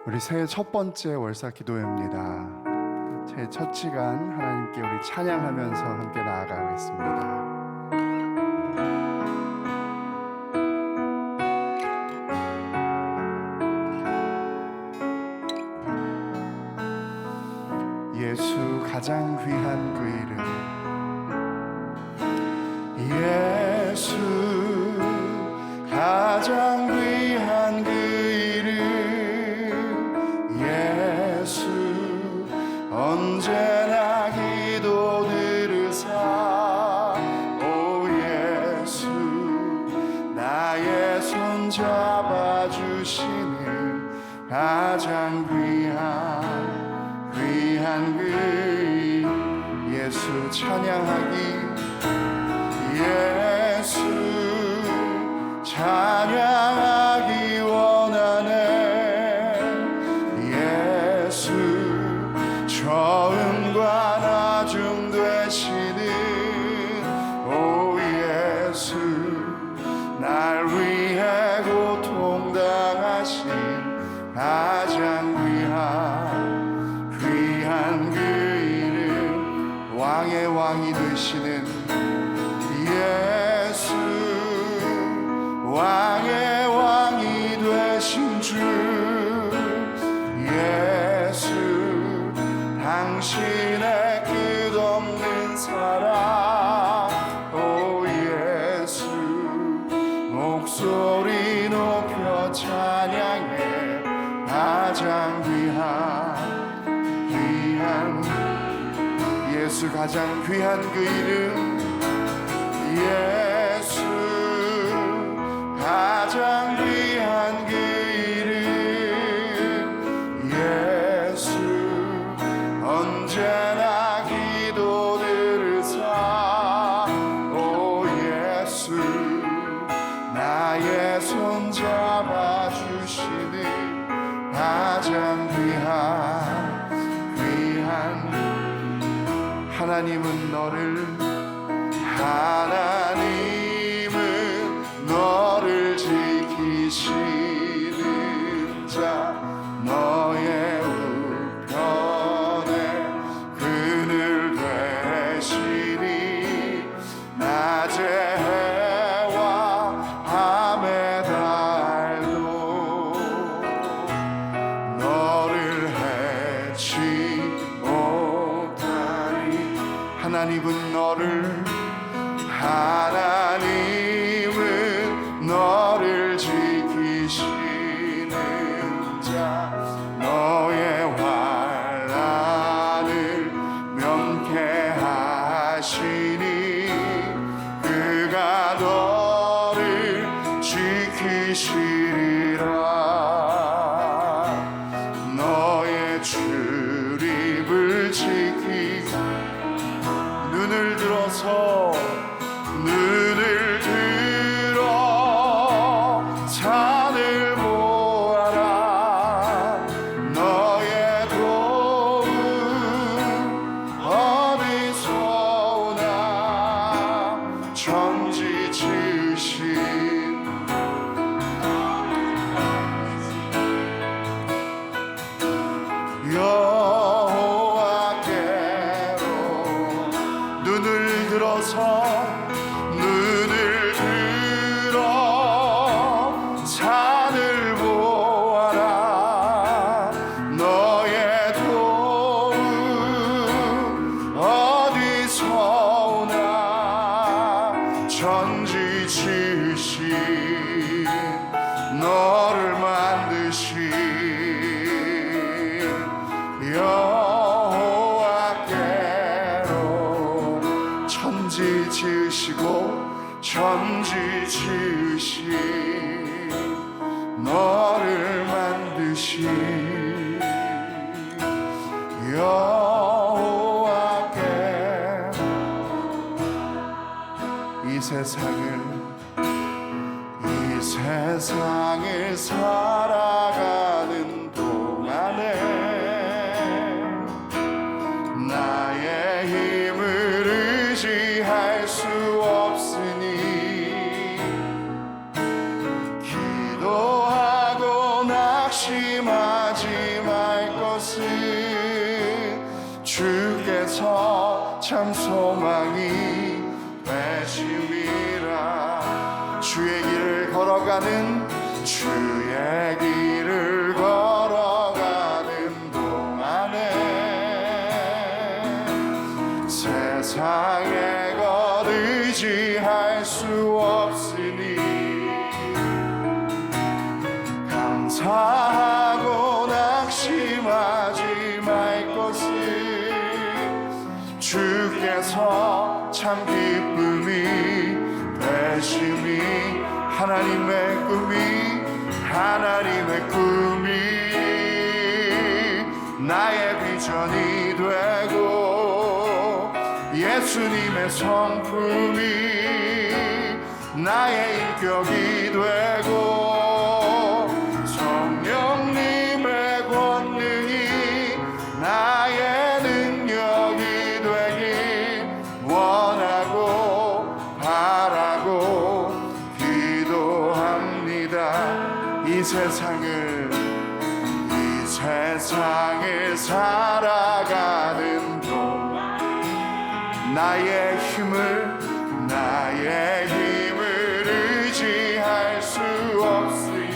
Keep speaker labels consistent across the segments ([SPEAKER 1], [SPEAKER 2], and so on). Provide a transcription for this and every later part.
[SPEAKER 1] 우리 새해 첫 번째 월사 기도회입니다. 새해 첫 시간 하나님께 우리 찬양하면서 함께 나아가겠습니다. 예수 가장 귀한 그 이름, 예수 가장 귀한 그 이름, 예수 언제나 기도 들으사. 오 예수 나의 손 잡아주시는 가장 귀한 그 예수 찬양하기, 예수 찬양하기 원하네. 예수 처음과 나중 되시는 오 예수 날 위해 고통당하신 가장 귀한 그 이름, 왕의 왕이 되시는 예수, 왕의 왕이 되신 주 예수, 당신의 끝없는 사랑. 오 예수 목소리 높여 찬양해 가장 귀한 예수 가장 귀한 그 이름, 예수 가장 귀한 그 이름, 예수 언제나 기도 들으사. 오 예수 나의 손 잡아주시는 가장 귀한 하나님은 너를 지키시는 자, 너의 우편에 그늘 되시니 낮에 해와 밤에 달도 너를 해치 못하리. 하나님은 너를 지키시는 자, 너의 환난을 면케하시니 그가 너를 지키시리라. 너의 출입을 지키고 눈을 들어 산을 보아라. 너의 도움 어디서 오나. 천지 지으신 여호와께로 눈을 들어서 산을 보아라. 너의 도움 어디서 오나. 천지 지으신 너를 만드신 여호와께로 천지 지으시고 천지 지으신 너를 만드신 여호와께 이 세상을 살아가는 동안에 나의 힘을 의지할 수 없으니 기도하고 낙심하지 주께서 참 소망이 되심이라. 주의 길을 걸어가는 주의 길을 걸어가는 동안에 세상의 것 의지할 수 없으니 감사하고 낙심하지 말 것을. 주께서 참 기쁨이 되심이 하나님의 꿈이 나의 비전이 되고 예수님의 성품이 나의 인격이 되고 성령님의 권능이 나의 능력이 되길 원하고 바라고 기도합니다. 이 세상을 살아가는 동안 나의 힘을 의지할 수 없으니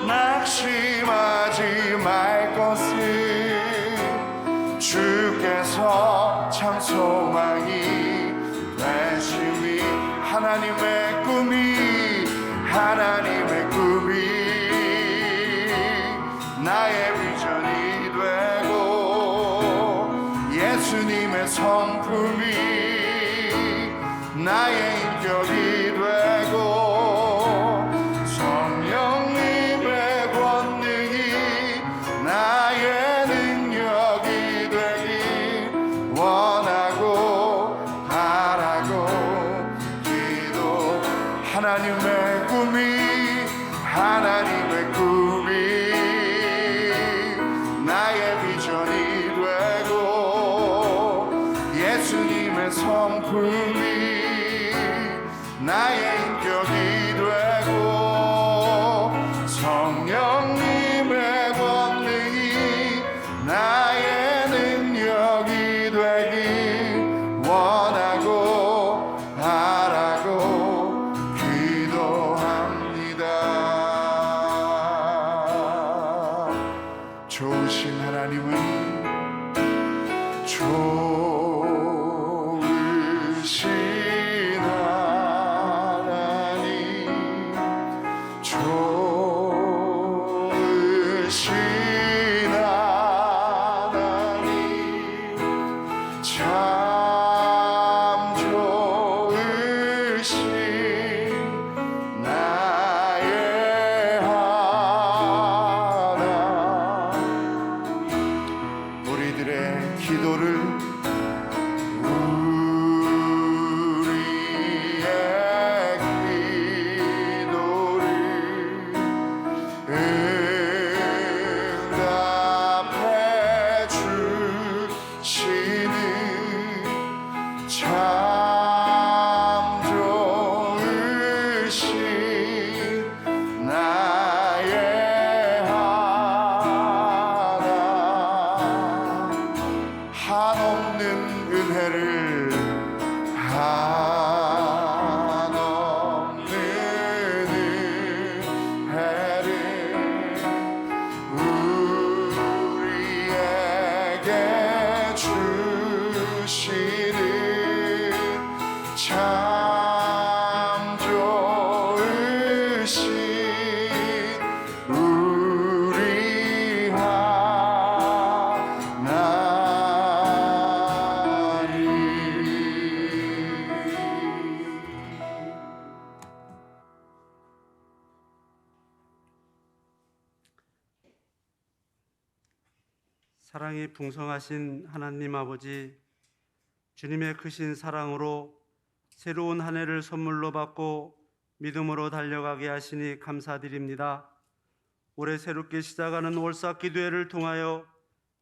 [SPEAKER 1] 낙심하지 말 것을. 주께서 참 소망이 되심이 하나님의 꿈이 나의 비전이 되고 예수님의 성품이 나의 인격이 되고 성령님의 권능이 나의 능력이 되길 원하고 바라고 기도. 하나님의 꿈이 나의 비전이 되고 예수님의 성품이 나의 인격이 되고 성령님의 권능이 나의 능력이 되길 원하고 바라고 기도합니다. 좋으신 하나님은 좋으신 하나님 참 좋으신 나의 하나님. 우리들의 기도를 응답해 주시는 참 좋으신 나의 하나님. 한없는 은혜를 우리에게 주시는 참 좋으신 우리
[SPEAKER 2] 사랑이 풍성하신 하나님 아버지, 주님의 크신 사랑으로 새로운 한 해를 선물로 받고 믿음으로 달려가게 하시니 감사드립니다. 올해 새롭게 시작하는 올싹기도회를 통하여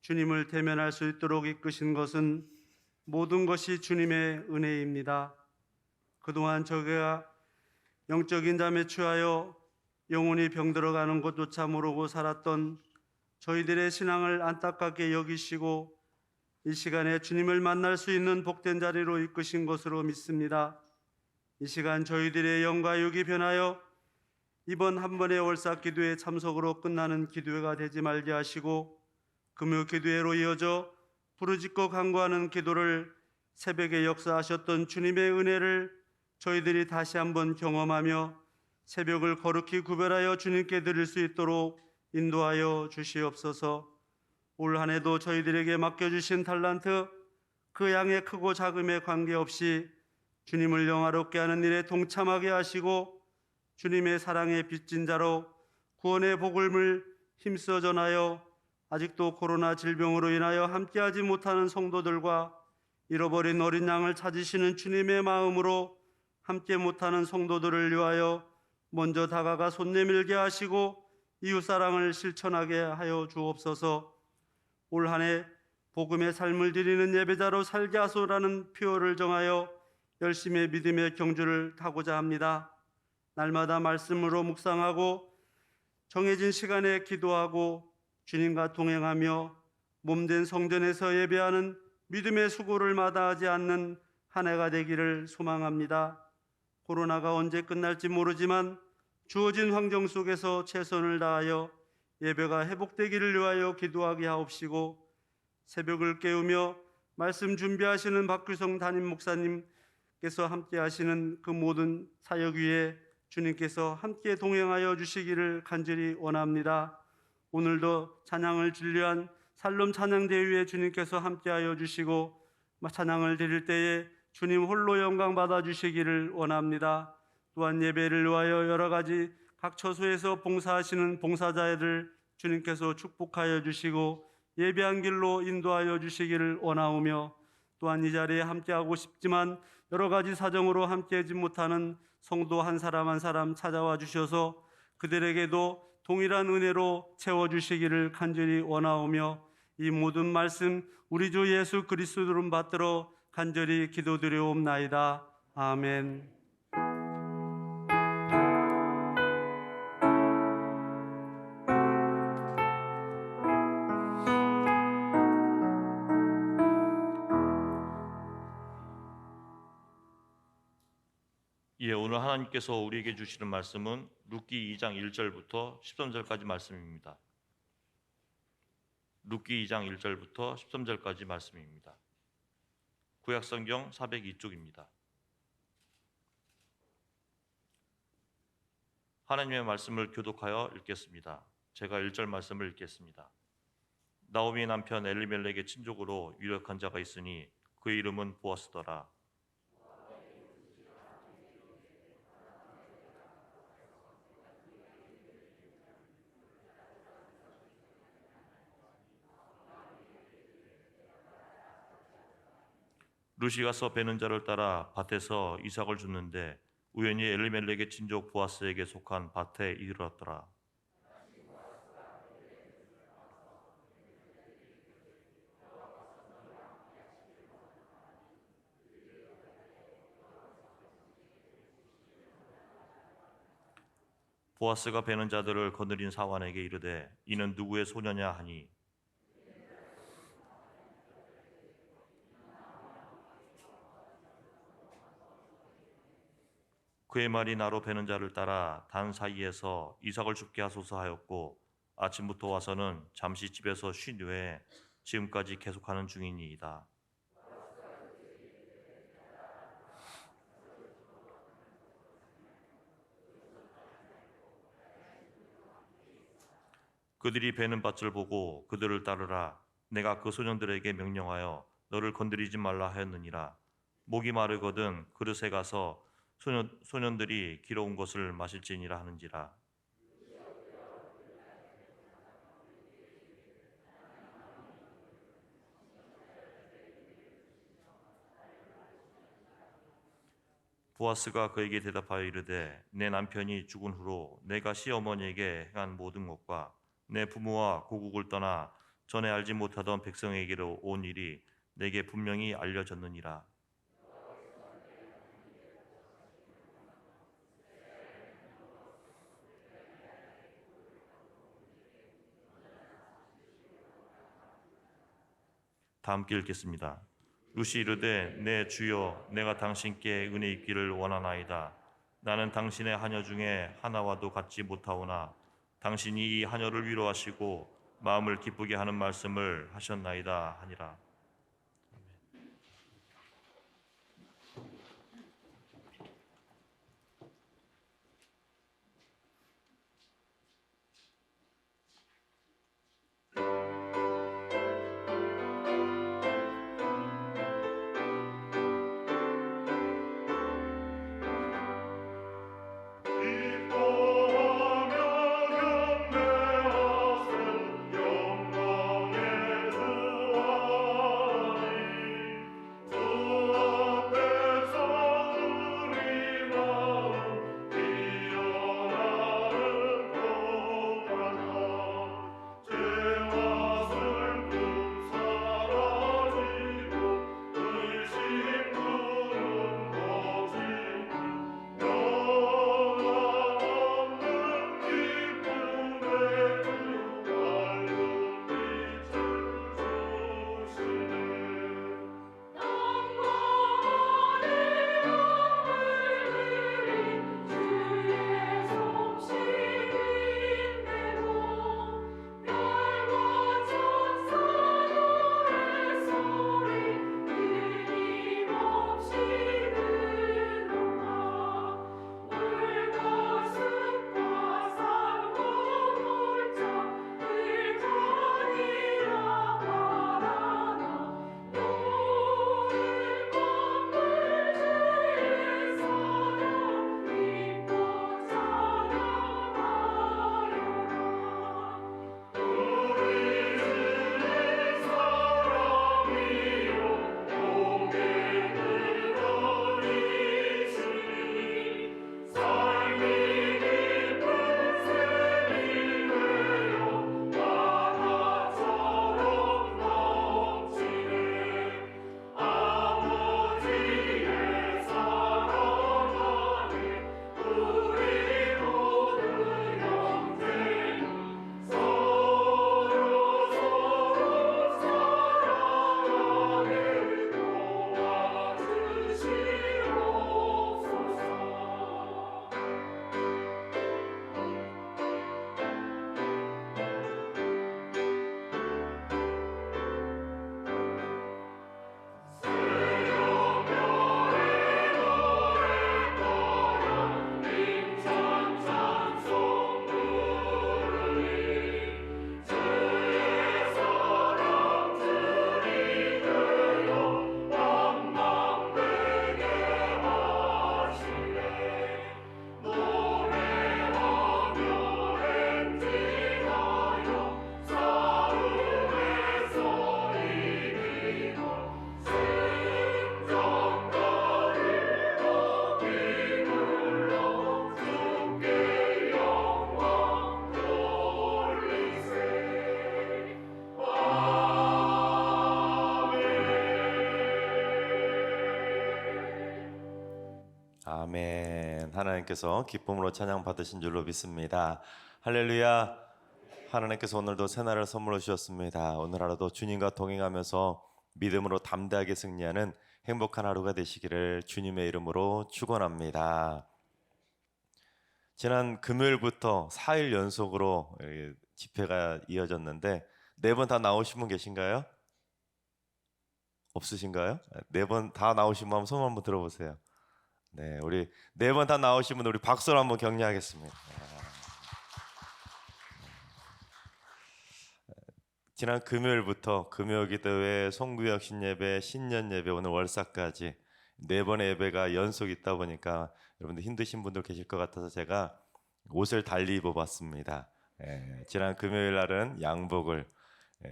[SPEAKER 2] 주님을 대면할 수 있도록 이끄신 것은 모든 것이 주님의 은혜입니다. 그동안 저희가 영적인 잠에 취하여 영혼이 병들어가는 것조차 모르고 살았던 저희들의 신앙을 안타깝게 여기시고 이 시간에 주님을 만날 수 있는 복된 자리로 이끄신 것으로 믿습니다. 이 시간 저희들의 영과 육이 변하여 이번 한 번의 월삭 기도의 참석으로 끝나는 기도회가 되지 말게 하시고 금요 기도회로 이어져 부르짖고 간구하는 기도를 새벽에 역사하셨던 주님의 은혜를 저희들이 다시 한번 경험하며 새벽을 거룩히 구별하여 주님께 드릴 수 있도록 인도하여 주시옵소서. 올 한 해도 저희들에게 맡겨주신 달란트 그 양의 크고 작음에 관계없이 주님을 영화롭게 하는 일에 동참하게 하시고 주님의 사랑의 빚진 자로 구원의 복음을 힘써 전하여 아직도 코로나 질병으로 인하여 함께하지 못하는 성도들과 잃어버린 어린 양을 찾으시는 주님의 마음으로 함께 못하는 성도들을 위하여 먼저 다가가 손 내밀게 하시고 이웃사랑을 실천하게 하여 주옵소서. 올 한 해 복음의 삶을 드리는 예배자로 살게 하소라는 표어를 정하여 열심히 믿음의 경주를 타고자 합니다. 날마다 말씀으로 묵상하고 정해진 시간에 기도하고 주님과 동행하며 몸된 성전에서 예배하는 믿음의 수고를 마다하지 않는 한 해가 되기를 소망합니다. 코로나가 언제 끝날지 모르지만 주어진 환경 속에서 최선을 다하여 예배가 회복되기를 위하여 기도하게 하옵시고 새벽을 깨우며 말씀 준비하시는 박규성 담임 목사님께서 함께 하시는 그 모든 사역 위에 주님께서 함께 동행하여 주시기를 간절히 원합니다. 오늘도 찬양을 준비한 살롬 찬양대회에 주님께서 함께하여 주시고 찬양을 드릴 때에 주님 홀로 영광 받아 주시기를 원합니다. 또한 예배를 위하여 여러 가지 각 처소에서 봉사하시는 봉사자들 주님께서 축복하여 주시고 예배한 길로 인도하여 주시기를 원하오며 또한 이 자리에 함께하고 싶지만 여러 가지 사정으로 함께하지 못하는 성도 한 사람 한 사람 찾아와 주셔서 그들에게도 동일한 은혜로 채워주시기를 간절히 원하오며 이 모든 말씀 우리 주 예수 그리스도를 받들어 간절히 기도드려옵나이다. 아멘.
[SPEAKER 3] 예, 오늘 하나님께서 우리에게 주시는 말씀은 룻기 2장 1절부터 13절까지 말씀입니다. 룻기 2장 1절부터 13절까지 말씀입니다. 구약성경 402쪽입니다. 하나님의 말씀을 교독하여 읽겠습니다. 제가 1절 말씀을 읽겠습니다. 나오미의 남편 엘리멜렉의 친족으로 유력한 자가 있으니 그의 이름은 보아스더라. 룻이 가서 베는 자를 따라 밭에서 이삭을 줍는데 우연히 엘리멜렉의 친족 보아스에게 속한 밭에 이르렀더라. 보아스가 베는 자들을 거느린 사환에게 이르되 이는 누구의 소녀냐 하니 그의 말이 나로 베는 자를 따라 단 사이에서 이삭을 줍게 하소서 하였고 아침부터 와서는 잠시 집에서 쉰 후에 지금까지 계속하는 중이니이다. 그들이 베는 밭을 보고 그들을 따르라. 내가 그 소년들에게 명령하여 너를 건드리지 말라 하였느니라. 목이 마르거든 그릇에 가서 소년들이 길어온 것을 마실지니라 하는지라. 보아스가 그에게 대답하여 이르되 내 남편이 죽은 후로 내가 시어머니에게 행한 모든 것과 내 부모와 고국을 떠나 전에 알지 못하던 백성에게로 온 일이 내게 분명히 알려졌느니라. 다 함께 읽겠습니다. 루시 이르되 내 주여 내가 당신께 은혜 있기를 원하나이다. 나는 당신의 하녀 중에 하나와도 같지 못하오나 당신이 이 하녀를 위로하시고 마음을 기쁘게 하는 말씀을 하셨나이다 하니라.
[SPEAKER 4] 아멘. 하나님께서 기쁨으로 찬양 받으신 줄로 믿습니다. 할렐루야. 하나님께서 오늘도 새날을 선물로 주셨습니다. 오늘 하루도 주님과 동행하면서 믿음으로 담대하게 승리하는 행복한 하루가 되시기를 주님의 이름으로 축원합니다. 지난 금요일부터 4일 연속으로 집회가 이어졌는데 4번 다 나오신 분 계신가요? 없으신가요? 4번 다 나오신 분 한번 손 한번 들어보세요. 네, 우리 4번 다 나오신 분 우리 박수로 한번 격려하겠습니다. 지난 금요일부터 금요기도회 송구역 신예배, 신년예배, 오늘 월사까지 4번의 예배가 연속 있다 보니까 여러분들 힘드신 분들 계실 것 같아서 제가 옷을 달리 입어봤습니다. 지난 금요일 날은 양복을,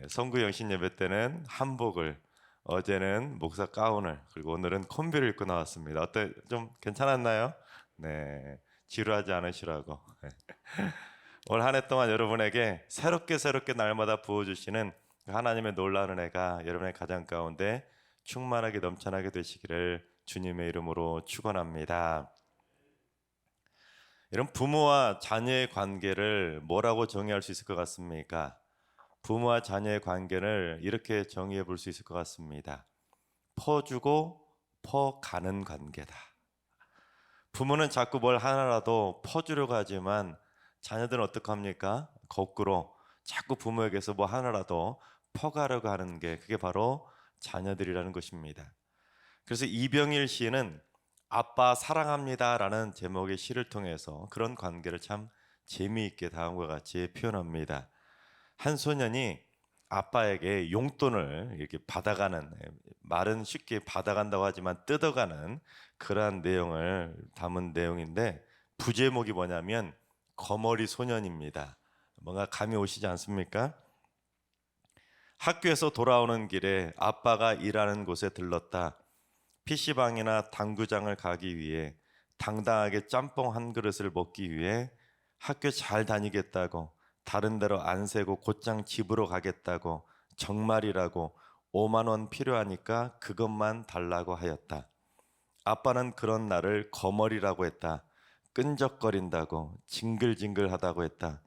[SPEAKER 4] 송구역 신예배 때는 한복을, 어제는 목사 가운을, 그리고 오늘은 콤비를 입고 나왔습니다. 어때? 좀 괜찮았나요? 네, 지루하지 않으시라고. 올 한 해 동안 여러분에게 새롭게 날마다 부어주시는 하나님의 놀라운 은혜가 여러분의 가정 가운데 충만하게 넘쳐나게 되시기를 주님의 이름으로 축원합니다. 이런 부모와 자녀의 관계를 뭐라고 정의할 수 있을 것 같습니까? 부모와 자녀의 관계를 이렇게 정의해 볼 수 있을 것 같습니다. 퍼주고 퍼가는 관계다. 부모는 자꾸 뭘 하나라도 퍼주려고 하지만 자녀들은 어떡합니까? 거꾸로 자꾸 부모에게서 뭐 하나라도 퍼가려고 하는 게 그게 바로 자녀들이라는 것입니다. 그래서 이병일 시인은 아빠 사랑합니다라는 제목의 시를 통해서 그런 관계를 참 재미있게 다음과 같이 표현합니다. 한 소년이 아빠에게 용돈을 이렇게 받아가는, 말은 쉽게 받아간다고 하지만 뜯어가는 그러한 내용을 담은 내용인데 부제목이 뭐냐면 거머리 소년입니다. 뭔가 감이 오시지 않습니까? 학교에서 돌아오는 길에 아빠가 일하는 곳에 들렀다. PC방이나 당구장을 가기 위해 당당하게 짬뽕 한 그릇을 먹기 위해 학교 잘 다니겠다고 다른 데로 안 새고 곧장 집으로 가겠다고 정말이라고 5만 원 필요하니까 그것만 달라고 하였다. 아빠는 그런 나를 거머리라고 했다. 끈적거린다고 징글징글하다고 했다.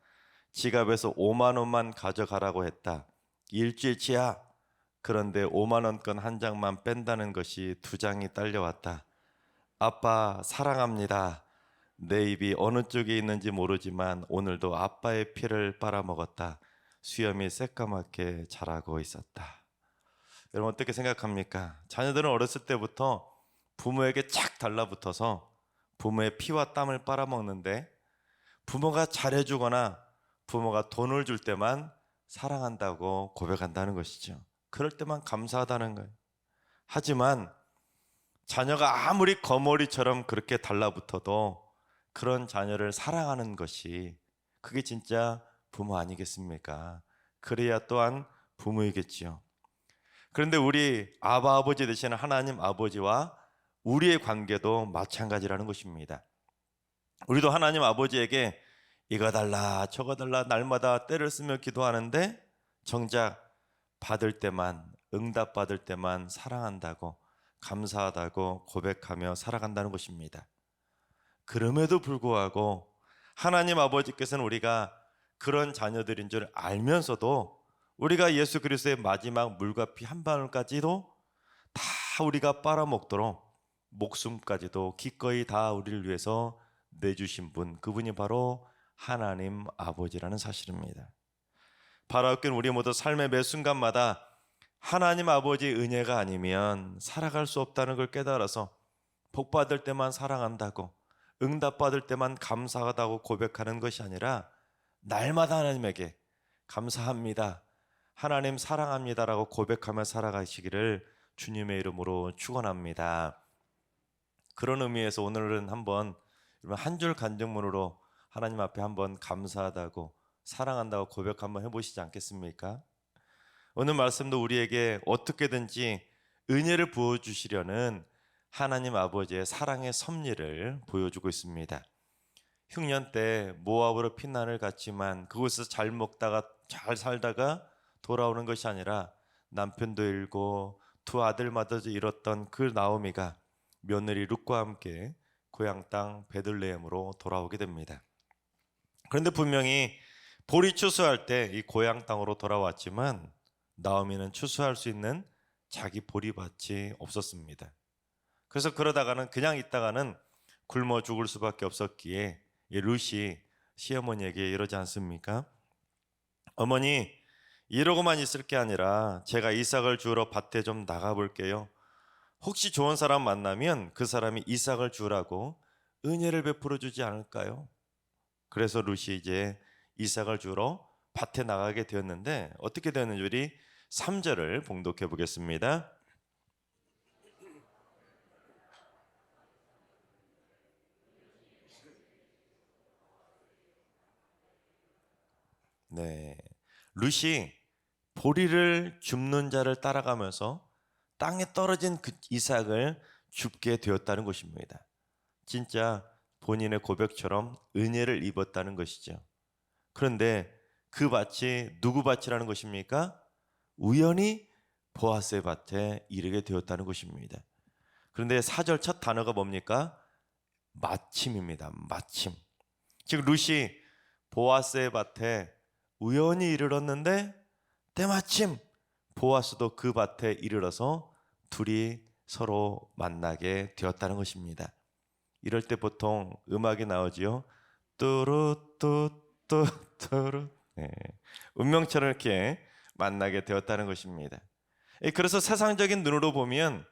[SPEAKER 4] 지갑에서 5만 원만 가져가라고 했다. 일주일치야. 그런데 5만 원권 한 장만 뺀다는 것이 2장이 딸려왔다. 아빠 사랑합니다. 내 입이 어느 쪽에 있는지 모르지만 오늘도 아빠의 피를 빨아먹었다. 수염이 새까맣게 자라고 있었다. 여러분 어떻게 생각합니까? 자녀들은 어렸을 때부터 부모에게 착 달라붙어서 부모의 피와 땀을 빨아먹는데 부모가 잘해주거나 부모가 돈을 줄 때만 사랑한다고 고백한다는 것이죠. 그럴 때만 감사하다는 거예요. 하지만 자녀가 아무리 거머리처럼 그렇게 달라붙어도 그런 자녀를 사랑하는 것이 그게 진짜 부모 아니겠습니까? 그래야 또한 부모이겠지요. 그런데 우리 아버지 되시는 하나님 아버지와 우리의 관계도 마찬가지라는 것입니다. 우리도 하나님 아버지에게 이거 달라 저거 달라 날마다 때를 쓰며 기도하는데 정작 받을 때만 응답받을 때만 사랑한다고 감사하다고 고백하며 살아간다는 것입니다. 그럼에도 불구하고 하나님 아버지께서는 우리가 그런 자녀들인 줄 알면서도 우리가 예수 그리스도의 마지막 물과 피 한 방울까지도 다 우리가 빨아먹도록 목숨까지도 기꺼이 다 우리를 위해서 내주신 분, 그분이 바로 하나님 아버지라는 사실입니다. 바라옵기는 우리 모두 삶의 매 순간마다 하나님 아버지의 은혜가 아니면 살아갈 수 없다는 걸 깨달아서 복받을 때만 사랑한다고 응답받을 때만 감사하다고 고백하는 것이 아니라 날마다 하나님에게 감사합니다, 하나님 사랑합니다라고 고백하며 살아가시기를 주님의 이름으로 축원합니다. 그런 의미에서 오늘은 한번 한 줄 간증문으로 하나님 앞에 한번 감사하다고 사랑한다고 고백 한번 해보시지 않겠습니까? 오늘 말씀도 우리에게 어떻게든지 은혜를 부어주시려는 하나님 아버지의 사랑의 섭리를 보여주고 있습니다. 흉년 때 모압으로 피난을 갔지만 그곳에서 잘 먹다가 잘 살다가 돌아오는 것이 아니라 남편도 잃고 2 아들마저도 잃었던 그 나오미가 며느리 룻과 함께 고향 땅 베들레헴으로 돌아오게 됩니다. 그런데 분명히 볼이 추수할 때 이 고향 땅으로 돌아왔지만 나오미는 추수할 수 있는 자기 보리밭이 없었습니다. 그래서 그러다가는 그냥 있다가는 굶어 죽을 수밖에 없었기에 이 룻이 시어머니에게 이러지 않습니까? 어머니, 이러고만 있을 게 아니라 제가 이삭을 주우러 밭에 좀 나가볼게요. 혹시 좋은 사람 만나면 그 사람이 이삭을 주라고 은혜를 베풀어 주지 않을까요? 그래서 룻이 이제 이삭을 주러 밭에 나가게 되었는데 어떻게 되었는지 우리 3절을 봉독해 보겠습니다. 네, 룻이 보리를 줍는 자를 따라가면서 땅에 떨어진 그 이삭을 줍게 되었다는 것입니다. 진짜 본인의 고백처럼 은혜를 입었다는 것이죠. 그런데 그 밭이 누구 밭이라는 것입니까? 우연히 보아스의 밭에 이르게 되었다는 것입니다. 그런데 4절 첫 단어가 뭡니까? 마침입니다. 마침. 즉 룻이 보아스의 밭에 우연히 이르렀는데 때마침 보아스도 그 밭에 이르러서 둘이 서로 만나게 되었다는 것입니다. 이럴 때 보통 음악이 나오지요. 뚜루뚜뚜뚜루. 네. 운명처럼 이렇게 만나게 되었다는 것입니다. 그래서 세상적인 눈으로 보면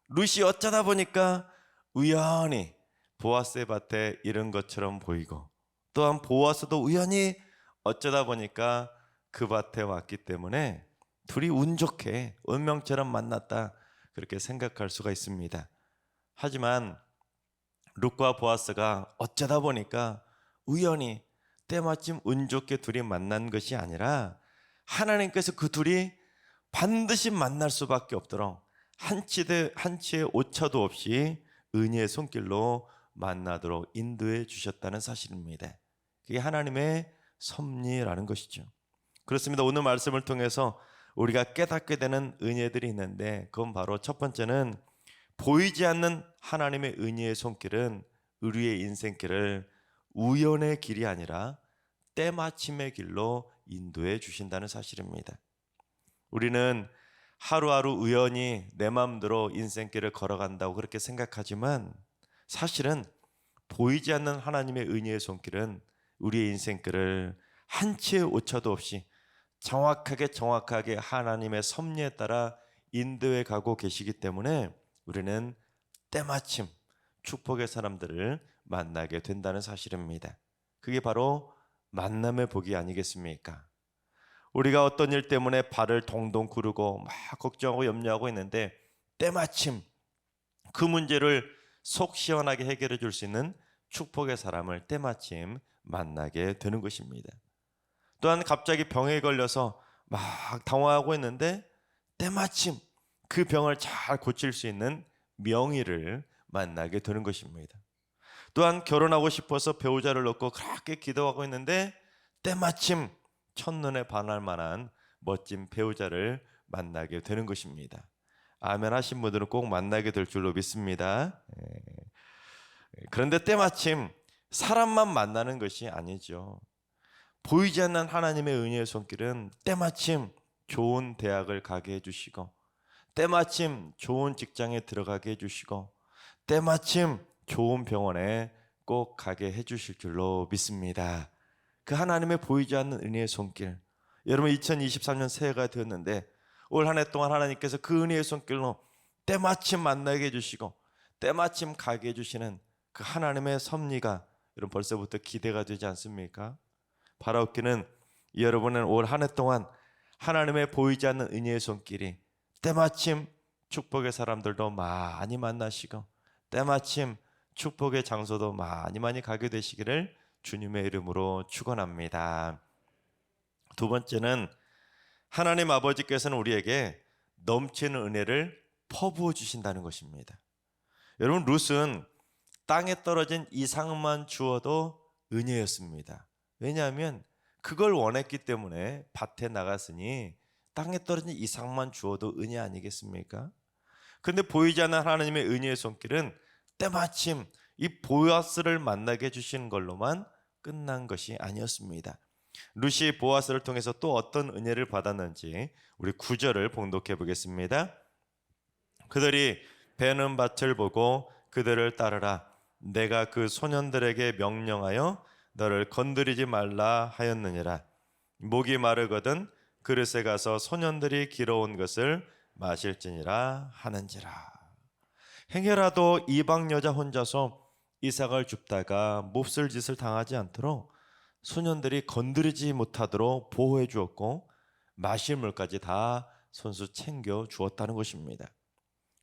[SPEAKER 4] 룻이 어쩌다 보니까 우연히 보아스의 밭에 이른 것처럼 보이고, 또한 보아스도 우연히 어쩌다 보니까 그 밭에 왔기 때문에 둘이 운 좋게 운명처럼 만났다, 그렇게 생각할 수가 있습니다. 하지만 룻과 보아스가 어쩌다 보니까 우연히 때마침 운 좋게 둘이 만난 것이 아니라 하나님께서 그 둘이 반드시 만날 수밖에 없도록 한치의 오차도 없이 은혜의 손길로 만나도록 인도해 주셨다는 사실입니다. 그게 하나님의 섭리라는 것이죠. 그렇습니다. 오늘 말씀을 통해서 우리가 깨닫게 되는 은혜들이 있는데, 그건 바로 첫 번째는 보이지 않는 하나님의 은혜의 손길은 우리의 인생길을 우연의 길이 아니라 때마침의 길로 인도해 주신다는 사실입니다. 우리는 하루하루 우연히 내 마음대로 인생길을 걸어간다고 그렇게 생각하지만, 사실은 보이지 않는 하나님의 은혜의 손길은 우리의 인생길을 한치의 오차도 없이 정확하게 하나님의 섭리에 따라 인도해 가고 계시기 때문에 우리는 때마침 축복의 사람들을 만나게 된다는 사실입니다. 그게 바로 만남의 복이 아니겠습니까? 우리가 어떤 일 때문에 발을 동동 구르고 막 걱정하고 염려하고 있는데, 때마침 그 문제를 속 시원하게 해결해 줄 수 있는 축복의 사람을 때마침 만나게 되는 것입니다. 또한 갑자기 병에 걸려서 막 당황하고 있는데, 때마침 그 병을 잘 고칠 수 있는 명의를 만나게 되는 것입니다. 또한 결혼하고 싶어서 배우자를 얻고 그렇게 기도하고 있는데, 때마침 첫눈에 반할 만한 멋진 배우자를 만나게 되는 것입니다. 아멘 하신 분들은 꼭 만나게 될 줄로 믿습니다. 그런데 때마침 사람만 만나는 것이 아니죠. 보이지 않는 하나님의 은혜의 손길은 때마침 좋은 대학을 가게 해주시고, 때마침 좋은 직장에 들어가게 해주시고, 때마침 좋은 병원에 꼭 가게 해주실 줄로 믿습니다. 그 하나님의 보이지 않는 은혜의 손길, 여러분 2023년 새해가 되었는데 올 한 해 동안 하나님께서 그 은혜의 손길로 때마침 만나게 해주시고 때마침 가게 해주시는 그 하나님의 섭리가 여러분 벌써부터 기대가 되지 않습니까? 바라옵기는 여러분은 올 한 해 동안 하나님의 보이지 않는 은혜의 손길이 때마침 축복의 사람들도 많이 만나시고 때마침 축복의 장소도 많이 가게 되시기를 주님의 이름으로 축원합니다. 두 번째는 하나님 아버지께서는 우리에게 넘치는 은혜를 퍼부어 주신다는 것입니다. 여러분, 룻은 땅에 떨어진 이삭만 주어도 은혜였습니다. 왜냐하면 그걸 원했기 때문에 밭에 나갔으니 땅에 떨어진 이삭만 주어도 은혜 아니겠습니까? 그런데 보이지 않는 하나님의 은혜의 손길은 때마침 이 보아스를 만나게 해주시는 걸로만 끝난 것이 아니었습니다. 룻이 보아스를 통해서 또 어떤 은혜를 받았는지 우리 9절을 봉독해 보겠습니다. 그들이 베는 밭을 보고 그들을 따르라. 내가 그 소년들에게 명령하여 너를 건드리지 말라 하였느니라. 목이 마르거든 그릇에 가서 소년들이 길어온 것을 마실지니라 하는지라. 행여라도 이방 여자 혼자서 이삭을 줍다가 몹쓸 짓을 당하지 않도록 소년들이 건드리지 못하도록 보호해 주었고 마실 물까지 다 손수 챙겨 주었다는 것입니다.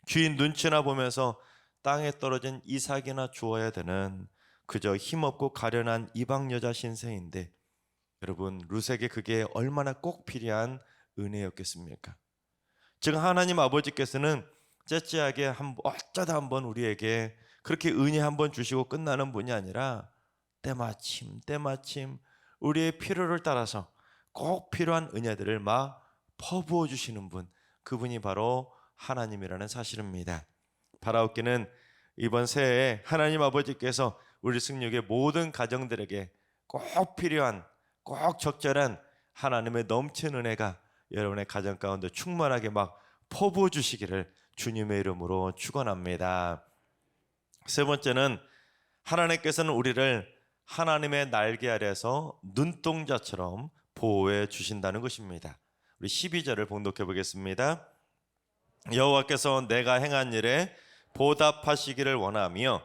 [SPEAKER 4] 주인 눈치나 보면서 땅에 떨어진 이삭이나 주어야 되는 그저 힘없고 가련한 이방 여자 신세인데, 여러분 룻에게 그게 얼마나 꼭 필요한 은혜였겠습니까? 지금 하나님 아버지께서는 째째하게 어쩌다 한번 우리에게 그렇게 은혜 한번 주시고 끝나는 분이 아니라 때마침 우리의 필요를 따라서 꼭 필요한 은혜들을 막 퍼부어 주시는 분, 그분이 바로 하나님이라는 사실입니다. 바라옵기는 이번 새해에 하나님 아버지께서 우리 승육의 모든 가정들에게 꼭 필요한 꼭 적절한 하나님의 넘치는 은혜가 여러분의 가정 가운데 충만하게 막 퍼부어 주시기를 주님의 이름으로 축원합니다. 세 번째는 하나님께서는 우리를 하나님의 날개 아래에서 눈동자처럼 보호해 주신다는 것입니다. 우리 12절을 봉독해 보겠습니다. 여호와께서 내가 행한 일에 보답하시기를 원하며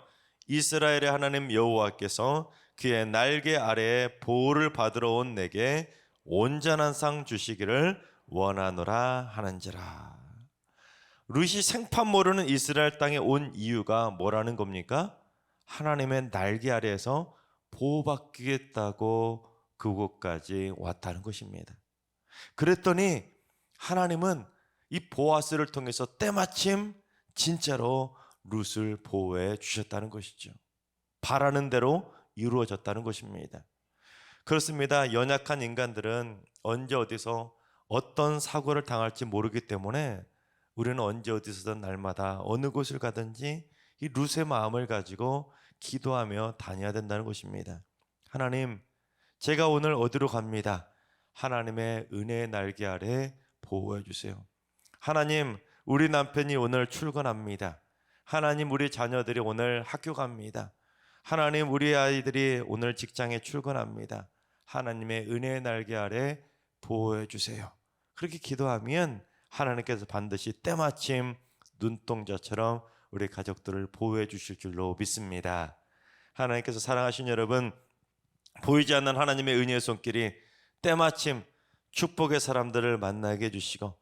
[SPEAKER 4] 이스라엘의 하나님 여호와께서 그의 날개 아래에 보호를 받으러 온 내게 온전한 상 주시기를 원하노라 하는지라. 룻이 생판 모르는 이스라엘 땅에 온 이유가 뭐라는 겁니까? 하나님의 날개 아래에서 보호받겠다고 그곳까지 왔다는 것입니다. 그랬더니 하나님은 이 보아스를 통해서 때마침 진짜로 룻을 보호해 주셨다는 것이죠. 바라는 대로 이루어졌다는 것입니다. 그렇습니다. 연약한 인간들은 언제 어디서 어떤 사고를 당할지 모르기 때문에 우리는 언제 어디서든 날마다 어느 곳을 가든지 이 룻의 마음을 가지고 기도하며 다녀야 된다는 것입니다. 하나님, 제가 오늘 어디로 갑니다. 하나님의 은혜의 날개 아래 보호해 주세요. 하나님, 우리 남편이 오늘 출근합니다. 하나님, 우리 자녀들이 오늘 학교 갑니다. 하나님, 우리 아이들이 오늘 직장에 출근합니다. 하나님의 은혜의 날개 아래 보호해 주세요. 그렇게 기도하면 하나님께서 반드시 때마침 눈동자처럼 우리 가족들을 보호해 주실 줄로 믿습니다. 하나님께서 사랑하신 여러분, 보이지 않는 하나님의 은혜의 손길이 때마침 축복의 사람들을 만나게 해주시고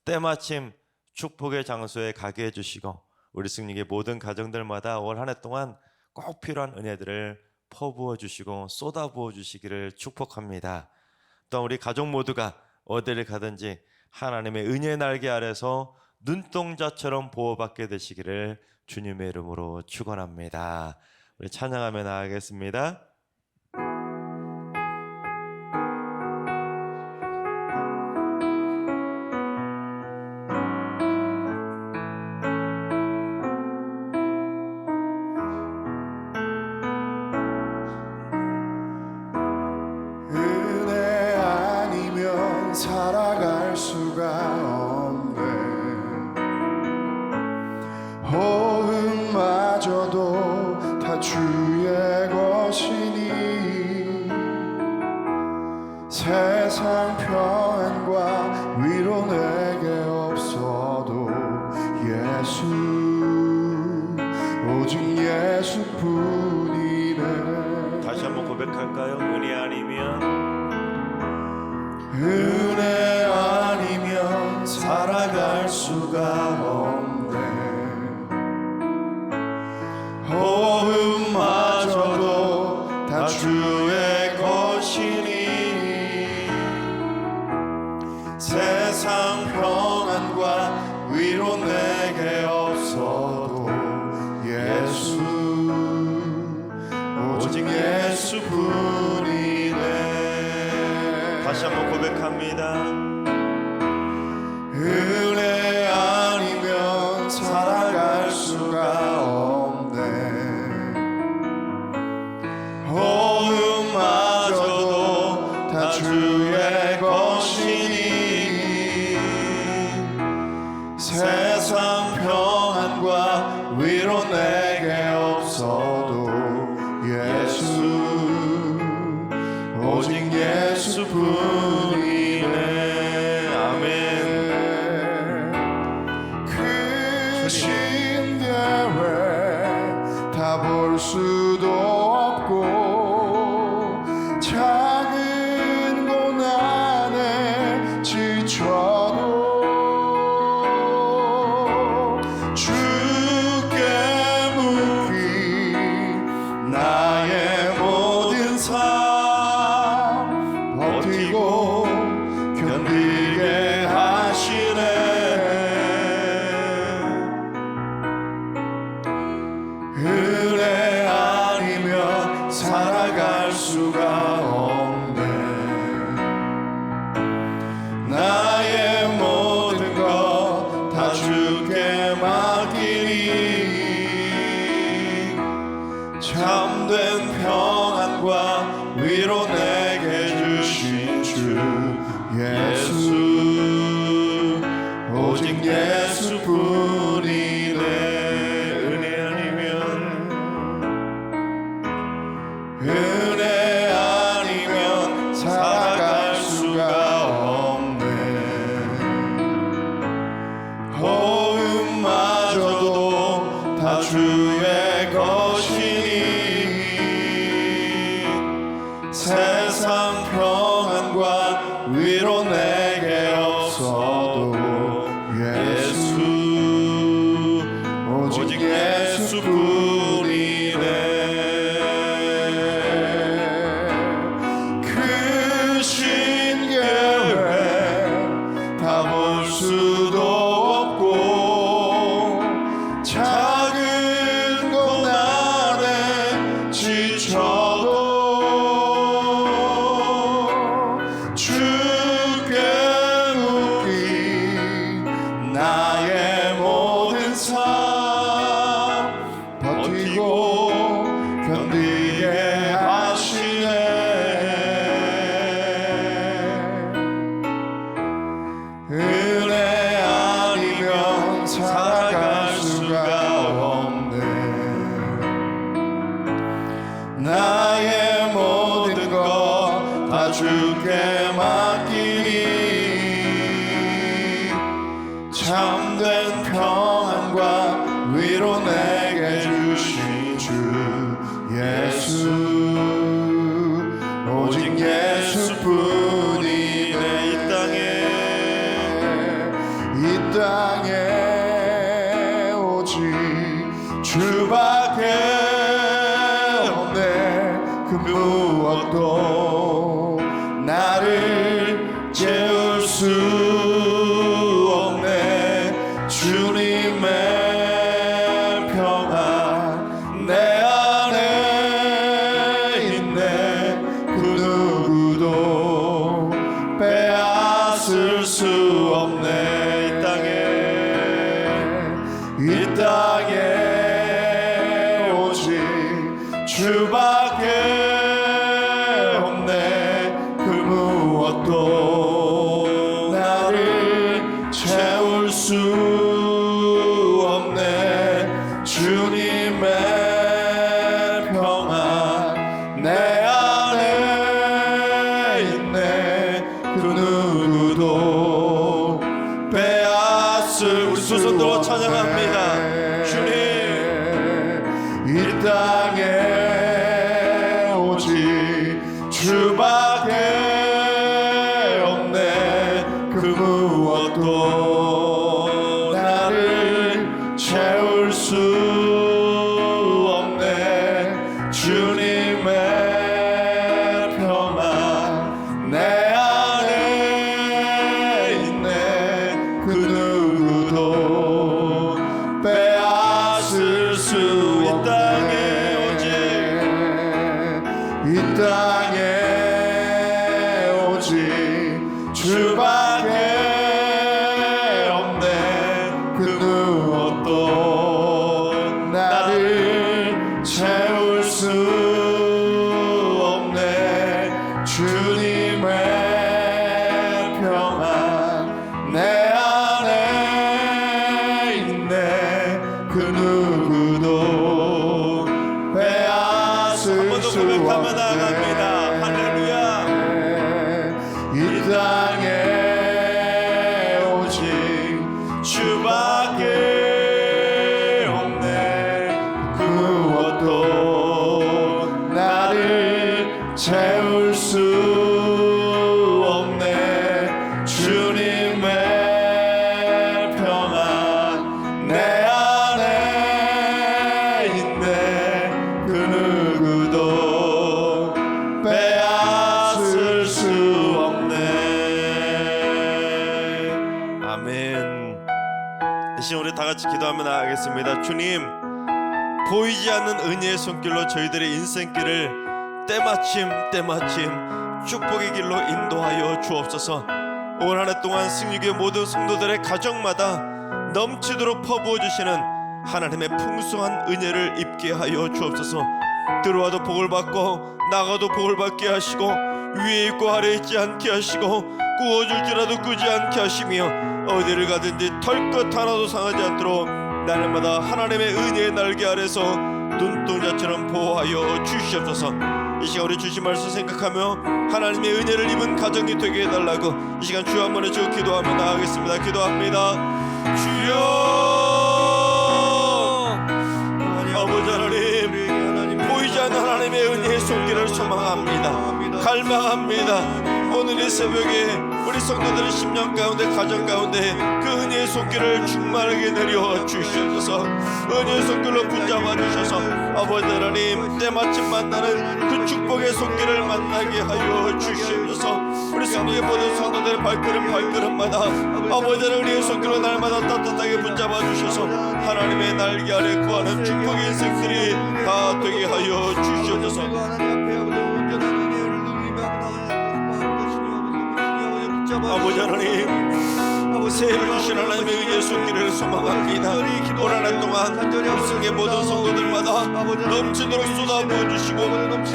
[SPEAKER 4] 때마침 축복의 장소에 가게 해주시고 우리 승리의 모든 가정들마다 올 한 해 동안 꼭 필요한 은혜들을 퍼부어 주시고 쏟아부어 주시기를 축복합니다. 또 우리 가족 모두가 어디를 가든지 하나님의 은혜의 날개 아래서 눈동자처럼 보호받게 되시기를 주님의 이름으로 축원합니다. 우리 찬양하며 나아가겠습니다.
[SPEAKER 1] 은혜 아니면 살아갈 수가 없네. 호흡마저도 다 주의 것이니 세상 평안과 위로 내게 없어도 예수, 오직 예수뿐이네.
[SPEAKER 4] 다시 한번 고백할까요? 은혜 아니면
[SPEAKER 1] 은혜 아니면 살아갈 수가 없네. 호흡마저도 다 주의 것이니 세상 평안과 위로 내게 없어도 예수, 오직 예수뿐이네.
[SPEAKER 4] 다시 한번 고백합니다.
[SPEAKER 1] 은혜 아니면 살아갈 수가 없네. 호흡마저도 다 주의 것이니 세상 평안과 위로 내게 없어도 예수, 오직 예수뿐이네. 아멘. 크신 계획 다 볼 수도 없고 작은 고난에 지쳐도 주께 묻기 나의 모든 삶 버티고 견디게 하시네. 은혜 아니면 살아갈 수가 없네. 나의 모든 것 다 주께 맡기니 참된 평안과 위로 내게 주신 주 예수,
[SPEAKER 4] 주의 것이니 세상 평안과 위로 내게 없어도 예수 오직 예수뿐이네. 크신 계획 다 볼 수도 없고 작은 고난에 지쳐도 주께 묶인 나의 모든 삶 버티고 견디게 하시네. 은혜 아니면 살아갈 수가 없네. 나의 모든 것 다 주께 맡기니 참된 평안과 위로 내게 주신 주 예수 오직 예수뿐이네. 이 땅에 오직 주밖에 없네. 그 무엇도 나를 채울 수 없네. 주님의 평안 내 안에 있네. 그 누구도 빼앗을 수 없네. 이 땅에 오직 주밖에 없네. 그 무엇도 나를 채울 수 없네. 주님의 평안 내 안에 있네. 그 누구도 빼앗을 우리 두 손 들어 찬양합니다. 주님 이 땅에 오직 주밖에 없네. 그 무엇도 나를 채울 수 없네. 주님의 평안 내 안에 있네. 그 누구도 빼앗을 수 이 땅에 오직 이 땅에 오직 주밖에 없네. 그 누구도 나를 채울 수 없네. 주님의 평안 내 안에 있네. 그 누구도 빼앗을 수 없네. 할렐루야. 이 땅에 오직 주밖에 없네. 그 무엇도 나를 채울 수 없네. 주님의 평안 내 안에 있네. 그 누구도 빼앗을 수 없네. 아멘. 이 시간 우리 다 같이 기도하며 나가겠습니다. 주님, 보이지 않는 은혜의 손길로 저희들의 인생길을 때마침 축복의 길로 인도하여 주옵소서. 올 한 해 동안 승리교회 모든 성도들의 가정마다 넘치도록 퍼부어 주시는 하나님의 풍성한 은혜를 입게 하여 주옵소서. 들어와도 복을 받고 나가도 복을 받게 하시고 위에 있고 아래에 있지 않게 하시고 구워줄지라도 끄지 않게 하시며 어디를 가든지 털끝 하나도 상하지 않도록 날마다 하나님의 은혜의 날개 아래서 눈동자처럼 보호하여 주시옵소서. 이 시간 우리 주신 말씀 생각하며 하나님의 은혜를 입은 가정이 되게 해달라고 이 시간 주여 한번 해주고 기도하며 나가겠습니다. 기도합니다. 주여, 아버지 하나님, 보이지 않는 하나님의 은혜의 손길을 소망합니다. 갈망합니다. 오늘 이 새벽에 우리 성도들의 심령 가운데, 가정 가운데 그 은혜의 손길을 충만하게 내려 주시옵소서. 은혜의 손길로 붙잡아 주셔서 아버지 하나님, 때마침 만나는 그 축복의 손길을 만나게 하여 주시옵소서. 우리 성도의 모든 성도들의 발걸음마다 아버지 하나님 은혜의 손길로 날마다 따뜻하게 붙잡아 주셔서 하나님의 날개 아래 구하는 축복의 인생들이 다 되게 하여 주시옵소서. 아버지 하나님, 새해를 주신 하나님의 은혜의 손길을 소망합니다. 올 한 해 동안 우승의 모든 성도들마다 넘치도록 쏟아부어 주시고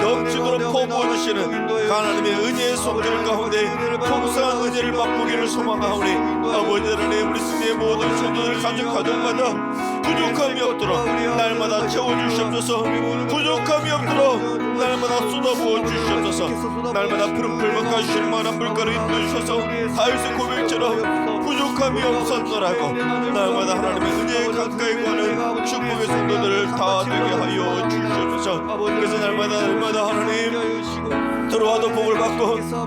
[SPEAKER 4] 넘치도록 퍼부어 주시는 하나님의 은혜의 손길 가운데 풍성한 은혜를 맛보기를 소망하오니 아버지 하나님, 우리 승리의 모든 성도들 가정마다 부족함이 없도록 날마다 채워주시옵소서. 부족함이 없도록 날마다 쏟아부어 주시옵소서. 날마다 푸른 풀만과 쉴만한 물가를 입혀주셔서 다윗의 고백처럼 부족함이 없었더라고 날마다 하나님의 은혜에 가까이 가는 축복의 성도들을 다 되게 하여 주시옵소서. 그래서 날마다 하나님, 들어와도 복을 받고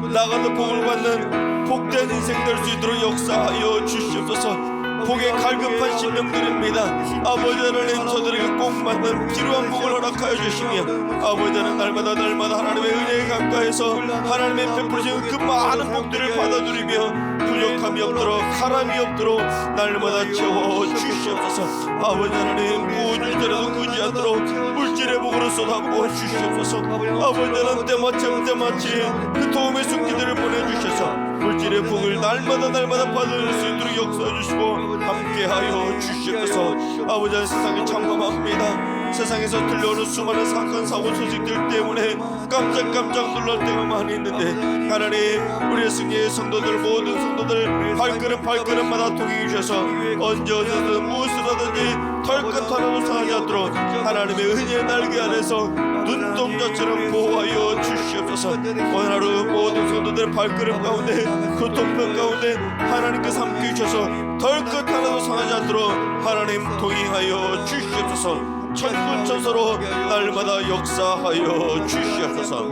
[SPEAKER 4] 나가도 복을 받는 복된 인생 될 수 있도록 역사하여 주시옵소서. 복에 갈급한 심령들입니다. 아버지 하나님, 저들에게 꼭 맞는 필요한 복을 허락하여 주시며 아버지 하나님, 날마다 하나님의 은혜에 가까이서 하나님의 베푸시는 그 많은 복들을 받아들이며 부족함이 없도록 사람이 없도록 날마다 채워 주시옵소서. 아버지 하나님, 구워줄 때라도 구지 않도록 물질의 복으로 쏟아부어 주시옵소서. 아버지 하나님, 때마침 그 도움의 손길들을 보내주셔서 물질의 복을 날마다 받을 수 있도록 역사해 주시고 함께하여 주시옵소서. 아버지 하나님, 세상이 참담합니다. 세상에서 들려오는 수많은 사건 사고 소식들 때문에 깜짝 놀랄 때가 많이 있는데 하나님, 우리의 승리의 성도들, 모든 성도들 발걸음마다 동행해 주셔서 언제 어디든 무엇을 하든지 털끝 하나도 상하지 않도록 하나님의 은혜의 날개 안에서 눈동자처럼 보호하여 주시옵소서. 오늘 하루 모든 성도들의 발걸음 가운데, 교통편 가운데 하나님께서 함께 주셔서 털끝 하나도 상하지 않도록 하나님 동행하여 주시옵소서. 천군 천사로 날마다 역사하여 주시옵소서.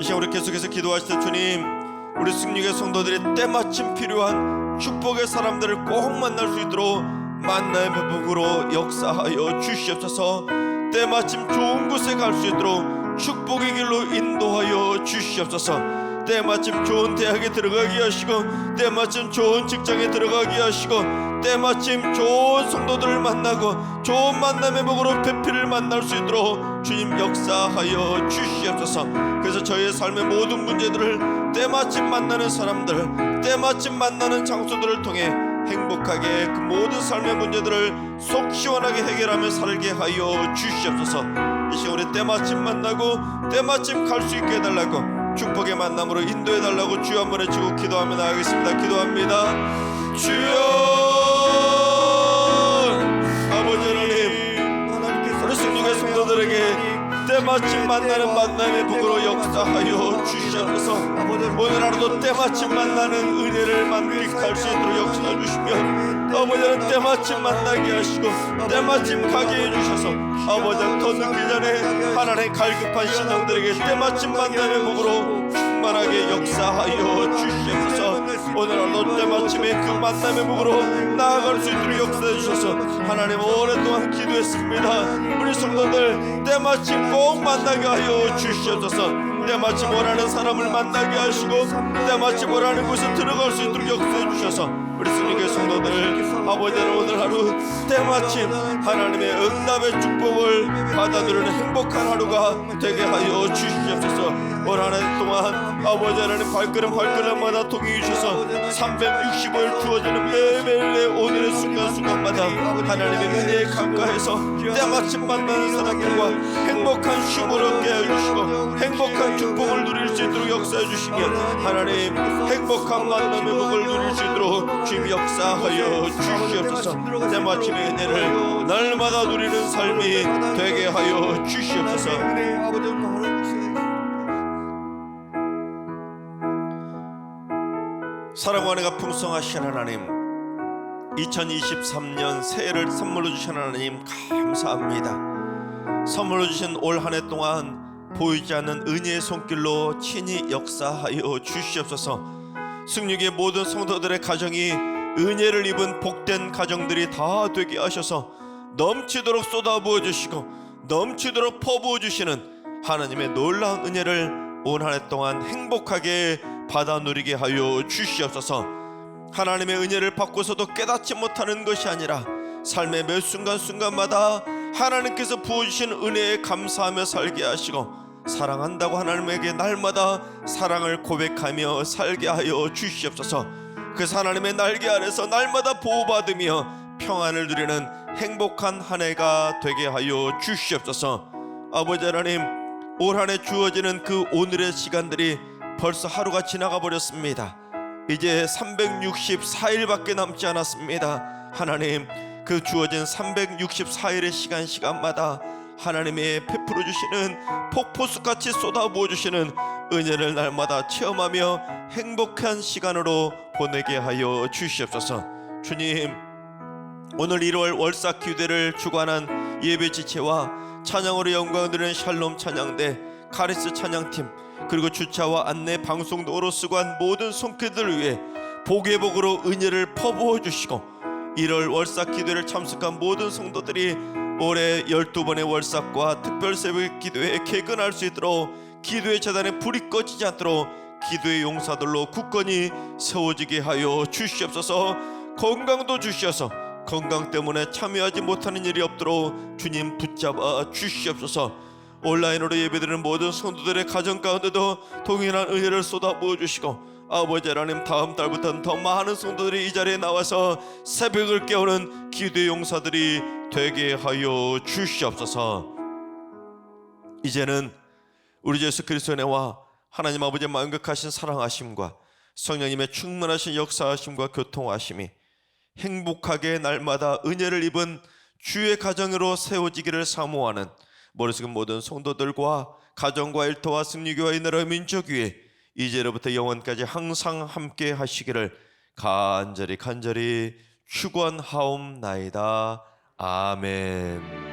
[SPEAKER 4] 이 시간 우리 계속해서 기도하실 때 주님, 우리 승리의 성도들이 때마침 필요한 축복의 사람들을 꼭 만날 수 있도록 만나의 배복으로 역사하여 주시옵소서. 때마침 좋은 곳에 갈 수 있도록 축복의 길로 인도하여 주시옵소서. 때마침 좋은 대학에 들어가게 하시고 때마침 좋은 직장에 들어가게 하시고 때마침 좋은 성도들을 만나고 좋은 만남의 복으로 배필을 만날 수 있도록 주님 역사하여 주시옵소서. 그래서 저희의 삶의 모든 문제들을 때마침 만나는 사람들, 때마침 만나는 장소들을 통해 행복하게 그 모든 삶의 문제들을 속 시원하게 해결하며 살게 하여 주시옵소서. 이 시간 우리 때마침 만나고 때마침 갈 수 있게 해달라고 축복의 만남으로 인도해달라고 주여 한번 외치고 기도하며 나가겠습니다. 기도합니다. 주여, 아버지 하나님, 우리 승리의 성도들에게 때마침 만나는 만남의 복으로 역사하여 주시옵소서. 오늘 하루도 때마침 만나는 은혜를 만끽할 수 있도록 역사해 주시며 아버지 하나님, 때마침 만나게 하시고 때마침 가게 해주셔서 아버지 더 늦기 전에 하나님의 갈급한 신앙들에게 때마침 만남의 복으로 충만하게 역사하여 주시옵소서. 오늘 하루 때마침에 그 만남의 복으로 나아갈 수 있도록 역사해 주셔서 하나님, 오랫동안 기도했습니다. 우리 성도들 때마침 꼭 만나게 하여 주시옵소서. 때마침 원하는 사람을 만나게 하시고 때마침 원하는 곳에 들어갈 수 있도록 역사해 주셔서 우리 승리의 성도들 아버지 오늘 하루 때마침 하나님의 응답의 축복을 받아들이는 행복한 하루가 되게 하여 주시옵소서. 올 한 해 동안 아버지 하나님 발걸음마다 동행해 주셔서 365일 주어지는 매일매일의 오늘의 순간순간마다 하나님의 은혜에 가까이서 때마침 만나는 사람들과 행복한 쉼을 얻게 해주시고 행복한 축복을 누릴 수 있도록 역사해 주시며 하나님 행복한 만남의 복을 누릴 수 있도록 주님 역사하여 주시옵소서. 때마침의 은혜를 날마다 누리는 삶이 되게 하여 주시옵소서. 사랑과 은혜가 풍성하신 하나님, 2023년 새해를 선물로 주신 하나님 감사합니다. 선물로 주신 올 한 해 동안 보이지 않는 은혜의 손길로 친히 역사하여 주시옵소서. 승리의 모든 성도들의 가정이 은혜를 입은 복된 가정들이 다 되게 하셔서 넘치도록 쏟아부어 주시고 넘치도록 퍼부어 주시는 하나님의 놀라운 은혜를 온 한 해 동안 행복하게 받아 누리게 하여 주시옵소서. 하나님의 은혜를 받고서도 깨닫지 못하는 것이 아니라 삶의 매 순간순간마다 하나님께서 부어주신 은혜에 감사하며 살게 하시고 사랑한다고 하나님에게 날마다 사랑을 고백하며 살게 하여 주시옵소서. 그래서 하나님의 날개 아래서 날마다 보호받으며 평안을 누리는 행복한 한 해가 되게 하여 주시옵소서. 아버지 하나님, 올 한 해 주어지는 그 오늘의 시간들이 벌써 하루가 지나가 버렸습니다. 이제 364일밖에 남지 않았습니다. 하나님, 그 주어진 364일의 시간마다 하나님의 베풀어 주시는 폭포수같이 쏟아부어 주시는 은혜를 날마다 체험하며 행복한 시간으로 보내게 하여 주시옵소서. 주님, 오늘 1월 월삭 기도를 주관한 예배 지체와 찬양으로 영광 드리는 샬롬 찬양대, 카리스 찬양팀, 그리고 주차와 안내 방송도로 수고한 모든 손길들을 위해 복의 복으로 은혜를 퍼부어 주시고 1월 월삭 기도를 참석한 모든 성도들이 올해 12번의 월삭과 특별 새벽 기도에 개근할 수 있도록 기도의 재단에 불이 꺼지지 않도록 기도의 용사들로 굳건히 세워지게 하여 주시옵소서. 건강도 주시어서 건강 때문에 참여하지 못하는 일이 없도록 주님 붙잡아 주시옵소서. 온라인으로 예배드리는 모든 성도들의 가정 가운데도 동일한 은혜를 쏟아부어 주시고 아버지 하나님, 다음 달부터는 더 많은 성도들이 이 자리에 나와서 새벽을 깨우는 기도의 용사들이 되게 하여 주시옵소서. 이제는 우리 주 예수 그리스도의 은혜와 하나님 아버지의 만극하신 사랑하심과 성령님의 충만하신 역사하심과 교통하심이 행복하게 날마다 은혜를 입은 주의 가정으로 세워지기를 사모하는 머릿속의 모든 성도들과 가정과 일터와 승리교와 이 나라의 민족 위에 이제로부터 영원까지 항상 함께 하시기를 간절히 축원하옵나이다. 아멘.